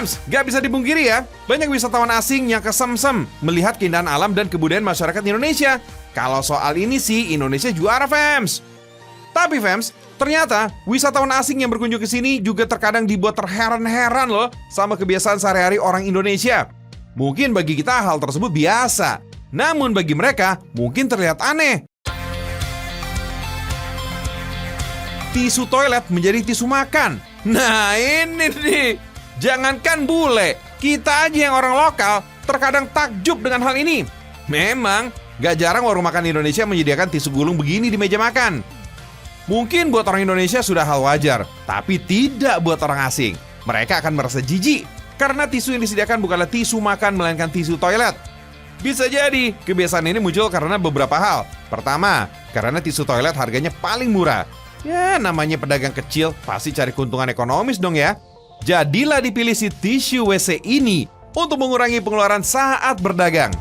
Fems, gak bisa dipungkiri ya, banyak wisatawan asing yang kesemsem melihat keindahan alam dan kebudayaan masyarakat Indonesia. Kalau soal ini sih, Indonesia juara, Fems. Tapi Fems, ternyata wisatawan asing yang berkunjung ke sini juga terkadang dibuat terheran-heran loh sama kebiasaan sehari-hari orang Indonesia. Mungkin bagi kita hal tersebut biasa, namun bagi mereka mungkin terlihat aneh. Tisu toilet menjadi tisu makan. Nah ini nih, jangankan bule, kita aja yang orang lokal terkadang takjub dengan hal ini. Memang gak jarang warung makan Indonesia menyediakan tisu gulung begini di meja makan. Mungkin buat orang Indonesia sudah hal wajar, tapi tidak buat orang asing. Mereka akan merasa jijik karena tisu yang disediakan bukanlah tisu makan melainkan tisu toilet. Bisa jadi kebiasaan ini muncul karena beberapa hal. Pertama, karena tisu toilet harganya paling murah. Ya, namanya pedagang kecil pasti cari keuntungan ekonomis dong ya. Jadilah dipilih si tisu WC ini untuk mengurangi pengeluaran saat berdagang.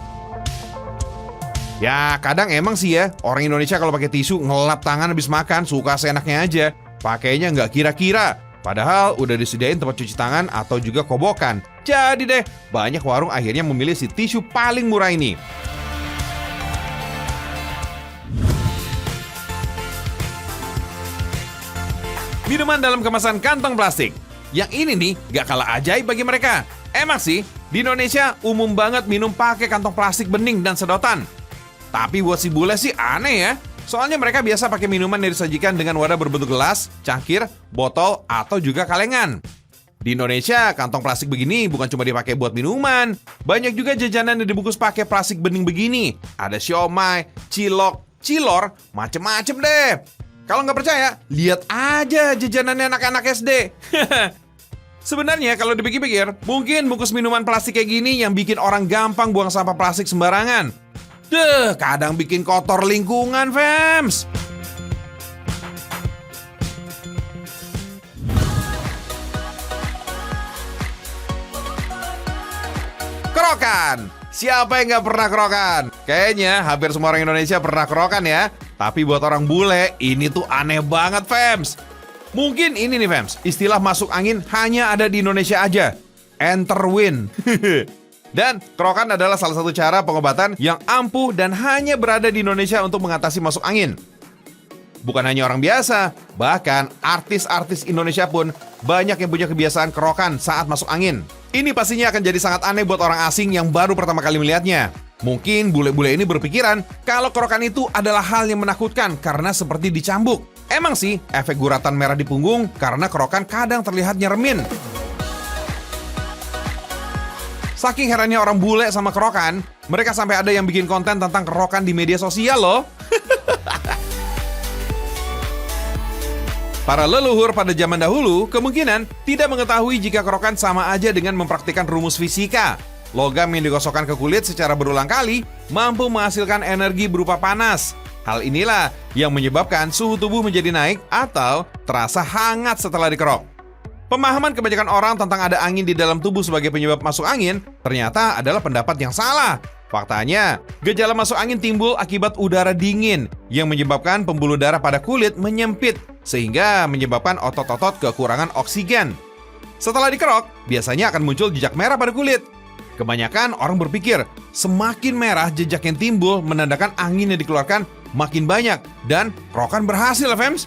Ya, kadang emang sih ya, orang Indonesia kalau pakai tisu ngelap tangan habis makan, suka seenaknya aja. Pakainya nggak kira-kira. Padahal udah disediain tempat cuci tangan atau juga kobokan. Jadi deh, banyak warung akhirnya memilih si tisu paling murah ini. Minuman dalam kemasan kantong plastik. Yang ini nih gak kalah ajaib bagi mereka. Emang sih, di Indonesia umum banget minum pakai kantong plastik bening dan sedotan. Tapi buat si bule sih aneh ya. Soalnya mereka biasa pakai minuman yang disajikan dengan wadah berbentuk gelas, cangkir, botol, atau juga kalengan. Di Indonesia, kantong plastik begini bukan cuma dipakai buat minuman. Banyak juga jajanan yang dibungkus pakai plastik bening begini. Ada siomay, cilok, cilor, macem-macem deh. Kalau nggak percaya, lihat aja jajanannya anak-anak SD. Sebenarnya kalau dipikir-pikir, mungkin bungkus minuman plastik kayak gini yang bikin orang gampang buang sampah plastik sembarangan. Kadang bikin kotor lingkungan, Fems. Kerokan. Siapa yang nggak pernah kerokan? Kayaknya hampir semua orang Indonesia pernah kerokan ya. Tapi buat orang bule, ini tuh aneh banget, Fems. Mungkin ini nih, Fems, istilah masuk angin hanya ada di Indonesia aja. Enter win. Dan kerokan adalah salah satu cara pengobatan yang ampuh dan hanya berada di Indonesia untuk mengatasi masuk angin. Bukan hanya orang biasa, bahkan artis-artis Indonesia pun banyak yang punya kebiasaan kerokan saat masuk angin. Ini pastinya akan jadi sangat aneh buat orang asing yang baru pertama kali melihatnya. Mungkin bule-bule ini berpikiran kalau kerokan itu adalah hal yang menakutkan karena seperti dicambuk. Emang sih, efek guratan merah di punggung karena kerokan kadang terlihat nyeremin. Saking herannya orang bule sama kerokan, mereka sampai ada yang bikin konten tentang kerokan di media sosial loh. Para leluhur pada zaman dahulu kemungkinan tidak mengetahui jika kerokan sama aja dengan mempraktikkan rumus fisika. Logam yang digosokkan ke kulit secara berulang kali mampu menghasilkan energi berupa panas. Hal inilah yang menyebabkan suhu tubuh menjadi naik atau terasa hangat setelah dikerok. Pemahaman kebanyakan orang tentang ada angin di dalam tubuh sebagai penyebab masuk angin ternyata adalah pendapat yang salah. Faktanya, gejala masuk angin timbul akibat udara dingin yang menyebabkan pembuluh darah pada kulit menyempit sehingga menyebabkan otot-otot kekurangan oksigen. Setelah dikerok, biasanya akan muncul jejak merah pada kulit. Kebanyakan orang berpikir semakin merah jejak yang timbul menandakan angin yang dikeluarkan makin banyak dan kerokan berhasil, Fems.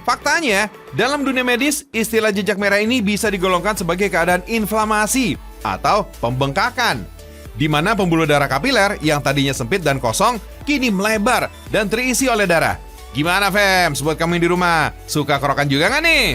Faktanya, dalam dunia medis, istilah jejak merah ini bisa digolongkan sebagai keadaan inflamasi atau pembengkakan, di mana pembuluh darah kapiler yang tadinya sempit dan kosong kini melebar dan terisi oleh darah. Gimana, Fems? Buat kamu yang di rumah, suka kerokan juga nggak nih?